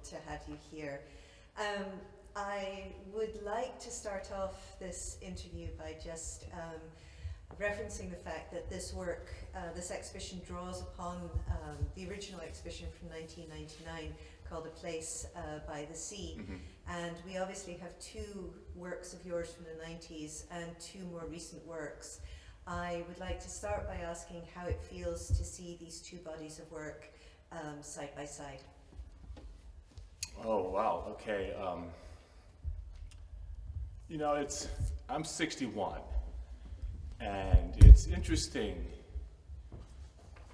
to have you here. I would like to start off this interview by just referencing the fact that this work, this exhibition draws upon the original exhibition from 1999 called A Place by the Sea. Mm-hmm. And we obviously have two works of yours from the 90s and two more recent works. I would like to start by asking how it feels to see these two bodies of work side by side. Oh, wow, okay. You know, I'm 61, and it's interesting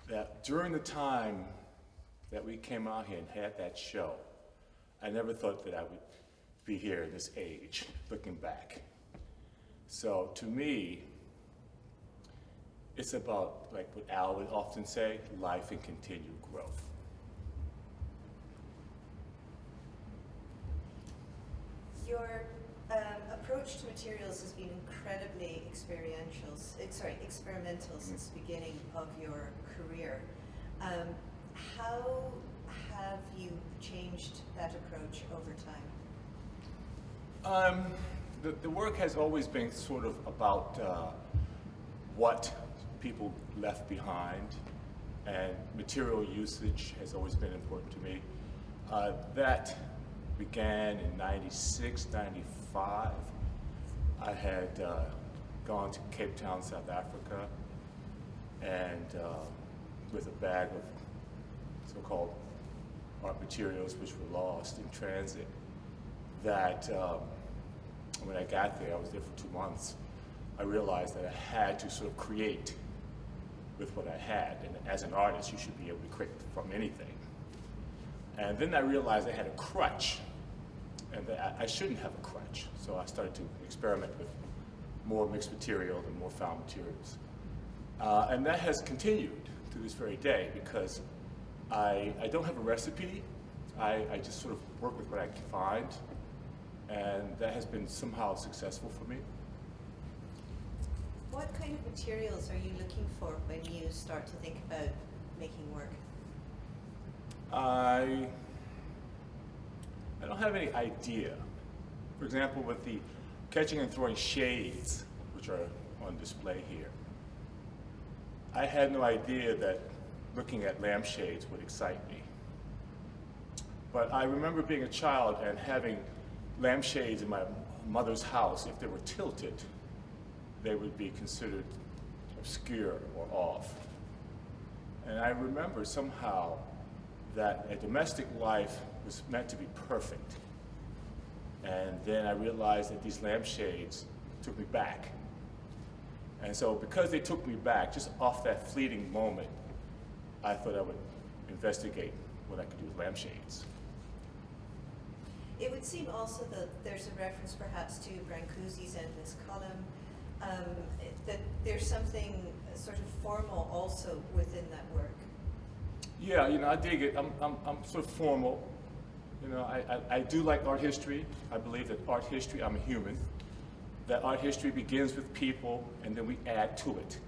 that during the time that we came out here and had that show, I never thought that I would be here at this age, looking back. So to me, it's about, like what Al would often say, life and continued growth. Your approach to materials has been incredibly experimental since the beginning of your career. How have you changed that approach over time? The work has always been sort of about what people left behind, and material usage has always been important to me. That began in 96, 95. I had gone to Cape Town, South Africa, and with a bag of so-called art materials which were lost in transit, that when I got there, I was there for 2 months, I realized that I had to sort of create with what I had, and as an artist, you should be able to create from anything. And then I realized I had a crutch, and that I shouldn't have a crutch. So I started to experiment with more mixed material and more found materials. And that has continued to this very day, because I don't have a recipe. I just sort of work with what I can find, and that has been somehow successful for me. What kind of materials are you looking for when you start to think about making work? I don't have any idea. For example, with the catching and throwing shades, which are on display here, I had no idea that looking at lampshades would excite me. But I remember being a child and having lampshades in my mother's house. If they were tilted, they would be considered obscure or off. And I remember somehow that a domestic life was meant to be perfect. And then I realized that these lampshades took me back. And so because they took me back, just off that fleeting moment, I thought I would investigate what I could do with lampshades. It would seem also that there's a reference perhaps to Brancusi's endless column, that there's something sort of formal also within that work. Yeah, you know, I dig it. I'm sort of formal. You know, I do like art history. I believe that art history, I'm a human, that art history begins with people and then we add to it.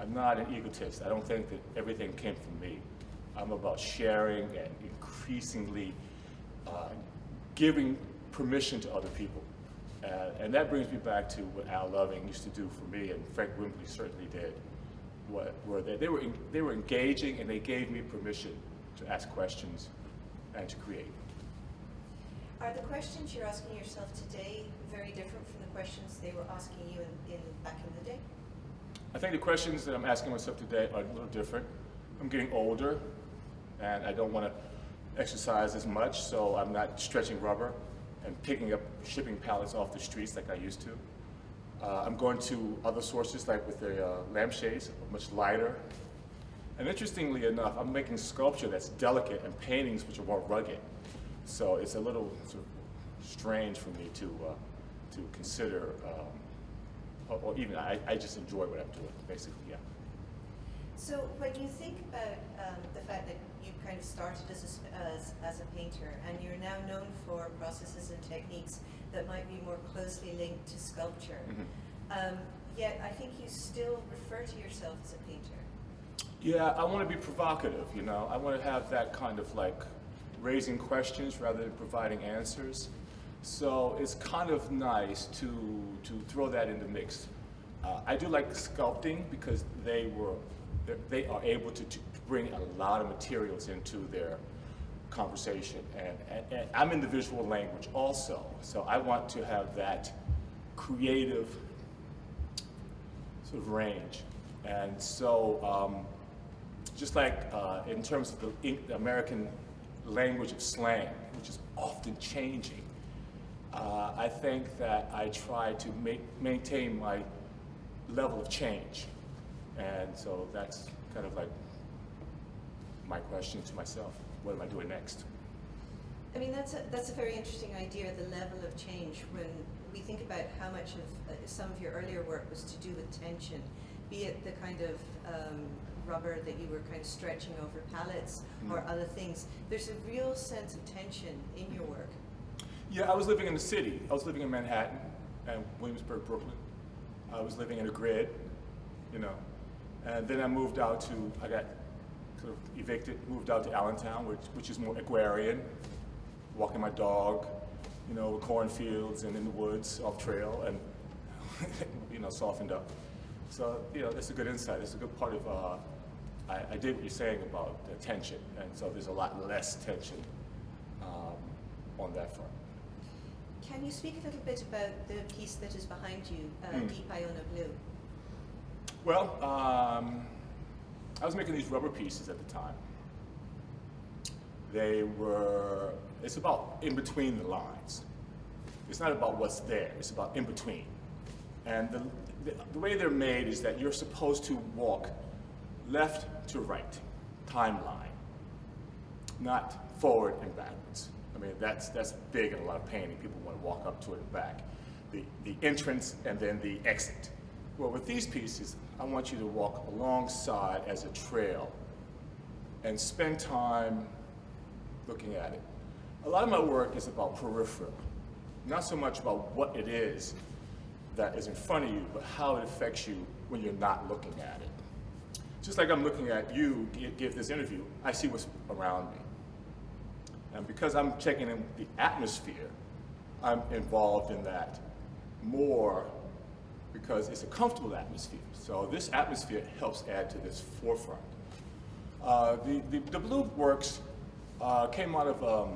I'm not an egotist. I don't think that everything came from me. I'm about sharing and increasingly giving permission to other people. And that brings me back to what Al Loving used to do for me, and Frank Wimberley certainly did. They were engaging, and they gave me permission to ask questions and to create. Are the questions you're asking yourself today very different from the questions they were asking you back in the day? I think the questions that I'm asking myself today are a little different. I'm getting older, and I don't want to exercise as much, so I'm not stretching rubber and picking up shipping pallets off the streets like I used to. I'm going to other sources, like with the lampshades, much lighter. And interestingly enough, I'm making sculpture that's delicate and paintings which are more rugged. So it's a little sort of strange for me to consider, or even I just enjoy what I'm doing, basically, yeah. So when you think about the fact that you kind of started as a painter, and you're now known for processes and techniques that might be more closely linked to sculpture, yet I think you still refer to yourself as a painter. Yeah, I want to be provocative, you know. I want to have that kind of like raising questions rather than providing answers. So it's kind of nice to throw that in the mix. I do like sculpting because they are able to bring a lot of materials into their conversation. And I'm in the visual language also, so I want to have that creative sort of range. And so just like in terms of the American language of slang, which is often changing, I think that I try to maintain my level of change. And so that's kind of like my question to myself. What am I doing next? I mean, that's a very interesting idea, the level of change, when we think about how much of some of your earlier work was to do with tension, be it the kind of rubber that you were kind of stretching over pallets or other things. There's a real sense of tension in your work. Yeah, I was living in the city. I was living in Manhattan and Williamsburg, Brooklyn. I was living in a grid, you know. And then I moved out to, I got sort of evicted, moved out to Allentown, which is more agrarian, walking my dog, you know, cornfields and in the woods, off trail, and, you know, softened up. So, you know, that's a good insight. It's a good part of, I did what you're saying about the tension, and so there's a lot less tension on that front. Can you speak a little bit about the piece that is behind you, Deep Iona Blue? Well, I was making these rubber pieces at the time. It's about in between the lines. It's not about what's there, it's about in between. And the way they're made is that you're supposed to walk left to right, timeline, not forward and backwards. I mean, that's big in a lot of painting. People want to walk up to it and back. The entrance and then the exit. Well, with these pieces, I want you to walk alongside as a trail and spend time looking at it. A lot of my work is about peripheral, not so much about what it is that is in front of you, but how it affects you when you're not looking at it. Just like I'm looking at you give this interview, I see what's around me. And because I'm checking in the atmosphere, I'm involved in that more because it's a comfortable atmosphere. So this atmosphere helps add to this forefront. The blue works came out of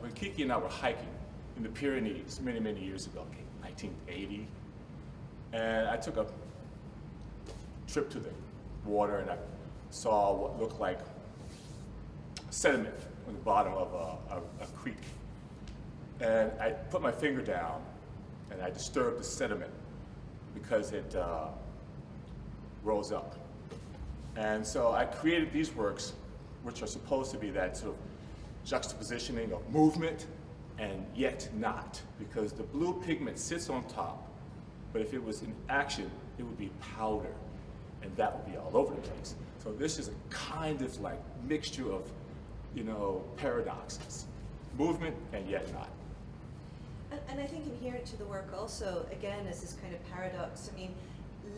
when Kiki and I were hiking in the Pyrenees many, many years ago, 1980. And I took a trip to the water and I saw what looked like sediment on the bottom of a creek. And I put my finger down and I disturbed the sediment because it rose up. And so I created these works, which are supposed to be that sort of juxtapositioning of movement and yet not, because the blue pigment sits on top, but if it was in action, it would be powder, and that would be all over the place. So this is a kind of like mixture of, you know, paradoxes, movement and yet not. And I think inherent to the work also, again, is this kind of paradox. I mean,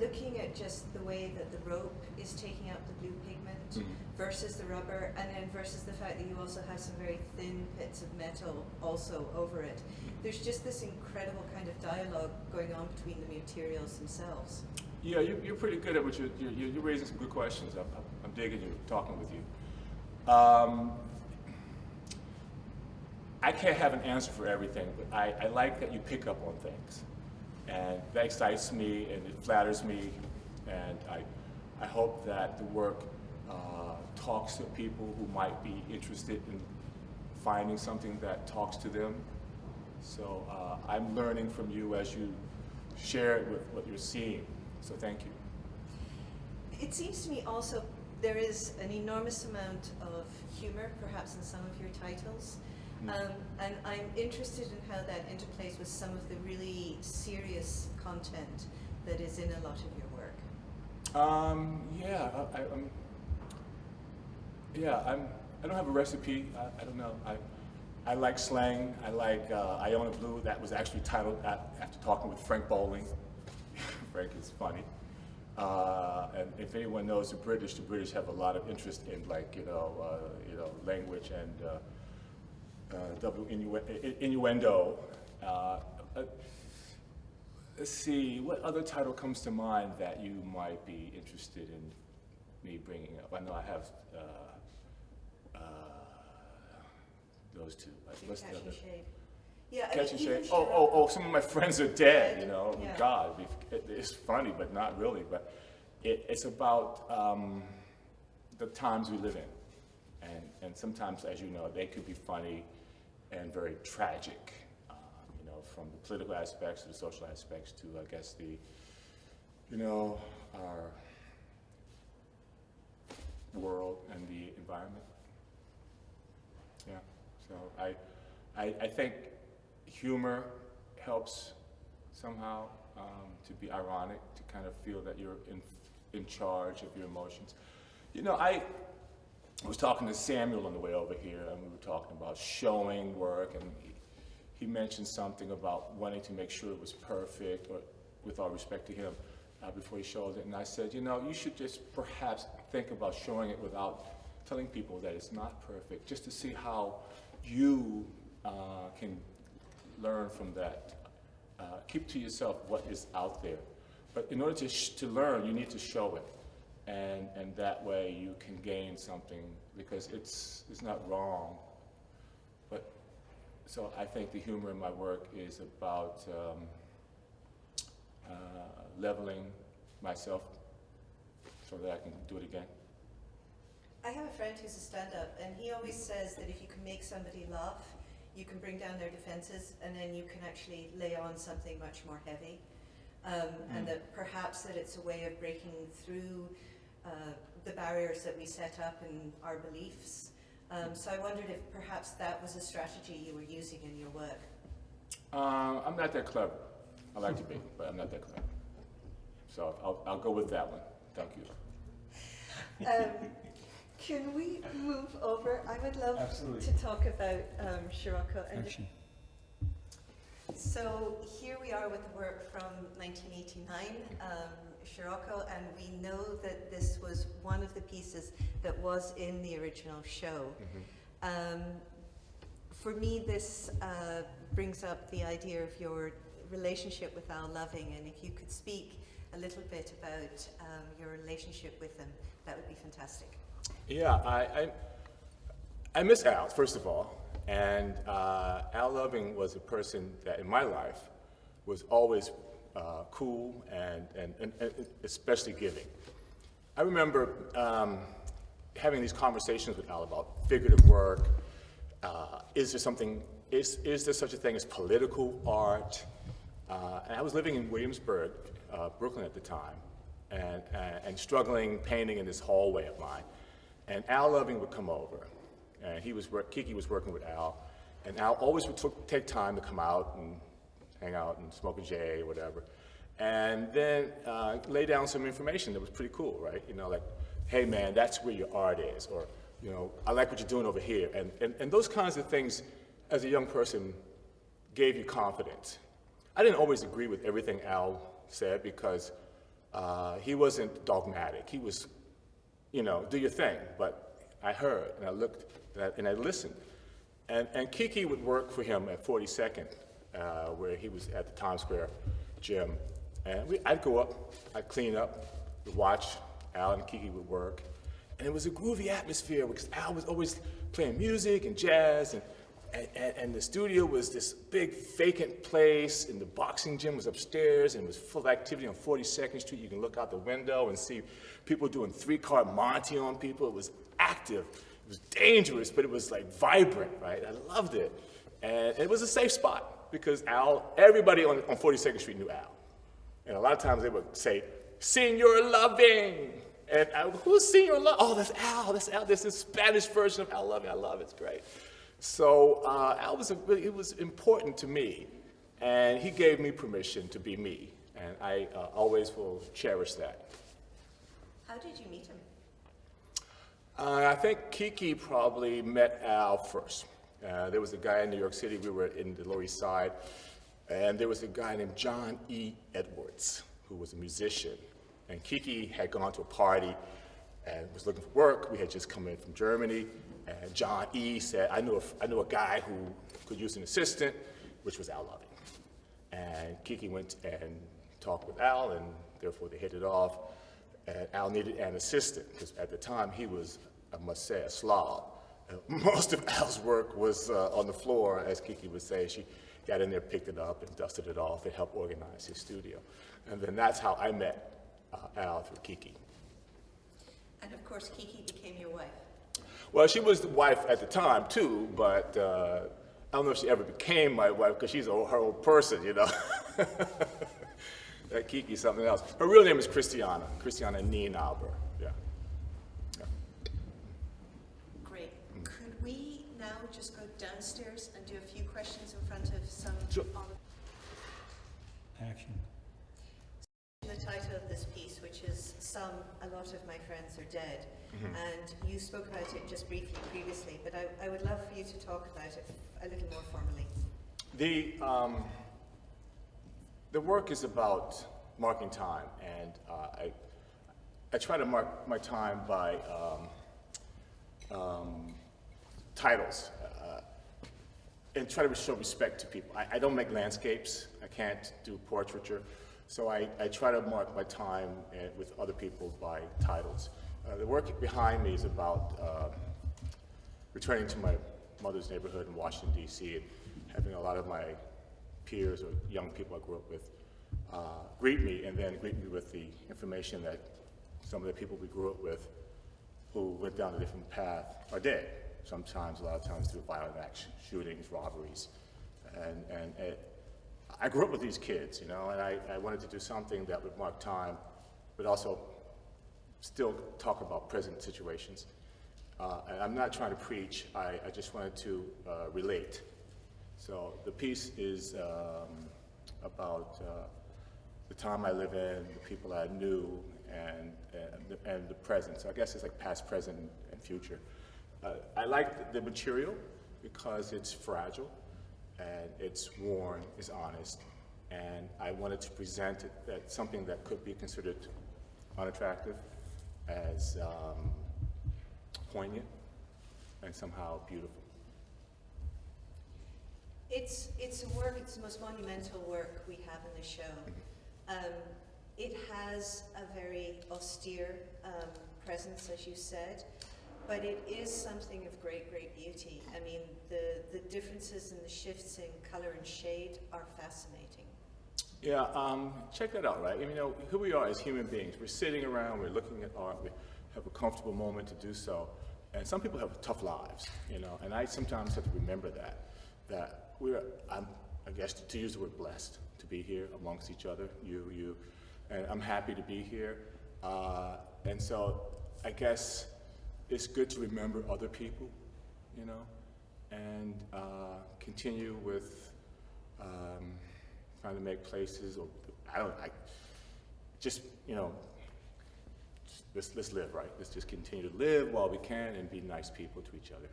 looking at just the way that the rope is taking up the blue pigment versus the rubber, and then versus the fact that you also have some very thin bits of metal also over it. There's just this incredible kind of dialogue going on between the materials themselves. Yeah, you're pretty good at what you're raising some good questions. I'm digging you, talking with you. I can't have an answer for everything, but I like that you pick up on things. And that excites me and it flatters me. And I hope that the work talks to people who might be interested in finding something that talks to them. So I'm learning from you as you share it with what you're seeing. So thank you. It seems to me also there is an enormous amount of humor, perhaps in some of your titles. And I'm interested in how that interplays with some of the really serious content that is in a lot of your work. I don't have a recipe. I don't know. I like slang. I like Iona Blue. That was actually titled after talking with Frank Bowling. Frank is funny. And if anyone knows the British have a lot of interest in language and double innuendo. Let's see, what other title comes to mind that you might be interested in me bringing up? I know I have those two. What's the other? Shade. Yeah, Catching Shade. Oh, some of my friends are dead, you know. Yeah. God, it's funny, but not really. But it's about the times we live in. And sometimes, as you know, they could be funny and very tragic, from the political aspects to the social aspects to, I guess, our world and the environment. Yeah, so I think humor helps somehow to be ironic, to kind of feel that you're in charge of your emotions. I was talking to Samuel on the way over here, and we were talking about showing work, and he mentioned something about wanting to make sure it was perfect, or with all respect to him, before he showed it. And I said, you should just perhaps think about showing it without telling people that it's not perfect, just to see how you can learn from that. Keep to yourself what is out there. But in order to learn, you need to show it. And that way you can gain something, because it's not wrong. So I think the humor in my work is about leveling myself so that I can do it again. I have a friend who's a stand-up, and he always says that if you can make somebody laugh, you can bring down their defenses, and then you can actually lay on something much more heavy. And that perhaps that it's a way of breaking through the barriers that we set up in our beliefs. So I wondered if perhaps that was a strategy you were using in your work. I'm not that clever. I like to be, but I'm not that clever. So I'll go with that one. Thank you. Can we move over? I would love Absolutely. to talk about Scirocco. So here we are with the work from 1989, Scirocco, and we know that this was one of the pieces that was in the original show. Mm-hmm. For me, this brings up the idea of your relationship with Al Loving, and if you could speak a little bit about your relationship with him, that would be fantastic. Yeah, I miss Al, first of all. And Al Loving was a person that in my life was always cool and especially giving. I remember having these conversations with Al about figurative work. Is there such a thing as political art? And I was living in Williamsburg, Brooklyn at the time, and struggling painting in this hallway of mine. And Al Loving would come over. And Kiki was working with Al, and Al always would take time to come out and hang out and smoke a J or whatever, and then lay down some information that was pretty cool, right? Like, hey man, that's where your art is, or I like what you're doing over here, and those kinds of things, as a young person, gave you confidence. I didn't always agree with everything Al said because he wasn't dogmatic. He was, do your thing, but I heard and I looked. And I listened. And Kiki would work for him at 42nd, where he was at the Times Square gym. And I'd go up, I'd clean up, watch Al and Kiki would work. And it was a groovy atmosphere because Al was always playing music and jazz. And the studio was this big vacant place, and the boxing gym was upstairs, and it was full of activity on 42nd Street. You can look out the window and see people doing 3-card Monte on people. It was active. It was dangerous, but it was like vibrant, right? I loved it. And it was a safe spot because everybody on 42nd Street knew Al. And a lot of times they would say, Senor Loving. And who's Senor Loving? Oh, that's Al, There's this Spanish version of Al Loving. I love it, it's great. So Al it was important to me. And he gave me permission to be me. And I always will cherish that. How did you meet him? I think Kiki probably met Al first. There was a guy in New York City, we were in the Lower East Side, and there was a guy named John E. Edwards, who was a musician. And Kiki had gone to a party and was looking for work. We had just come in from Germany, and John E. said, I knew a guy who could use an assistant, which was Al Loving. And Kiki went and talked with Al, and therefore they hit it off. And Al needed an assistant, because at the time he was, I must say, a slob. Most of Al's work was on the floor, as Kiki would say. She got in there, picked it up, and dusted it off and helped organize his studio. And then that's how I met Al, through Kiki. And of course, Kiki became your wife. Well, she was the wife at the time, too, but I don't know if she ever became my wife, because she's her own person, you know. That Kiki's something else. Her real name is Christiane Nienaber, yeah. Great. Could we now just go downstairs and do a few questions in front of some... Sure. Action. The title of this piece, which is A Lot of My Friends Are Dead, and you spoke about it just briefly previously, but I would love for you to talk about it a little more formally. The work is about marking time, and I try to mark my time by titles and try to show respect to people. I don't make landscapes. I can't do portraiture. So I try to mark my time with other people by titles. The work behind me is about returning to my mother's neighborhood in Washington, D.C., and having a lot of my peers or young people I grew up with greet me, and then greet me with the information that some of the people we grew up with who went down a different path are dead. Sometimes, a lot of times, through violent action, shootings, robberies. And I grew up with these kids, you know, and I wanted to do something that would mark time, but also still talk about present situations. And I'm not trying to preach, I just wanted to relate. So the piece is about the time I live in, the people I knew, and the present. So I guess it's like past, present, and future. I like the material because it's fragile, and it's worn, it's honest, and I wanted to present it that something that could be considered unattractive as poignant and somehow beautiful. It's a work, it's the most monumental work we have in the show. It has a very austere presence, as you said, but it is something of great, great beauty. I mean, the differences and the shifts in color and shade are fascinating. Yeah, check that out, right? I mean, you know, here we are as human beings. We're sitting around, we're looking at art, we have a comfortable moment to do so. And some people have tough lives, you know, and I sometimes have to remember that I guess to use the word blessed, to be here amongst each other, you, and I'm happy to be here. And so I guess it's good to remember other people, you know, and continue with trying to make places, or just, you know, let's live, right? Let's just continue to live while we can and be nice people to each other.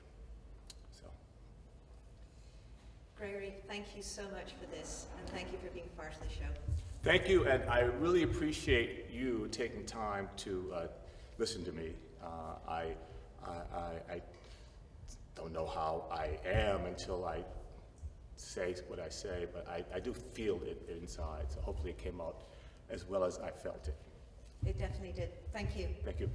So. Gregory, thank you so much for this, and thank you for being part of the show. Thank you, and I really appreciate you taking time to listen to me. I don't know how I am until I say what I say, but I do feel it inside, so hopefully it came out as well as I felt it. It definitely did. Thank you. Thank you.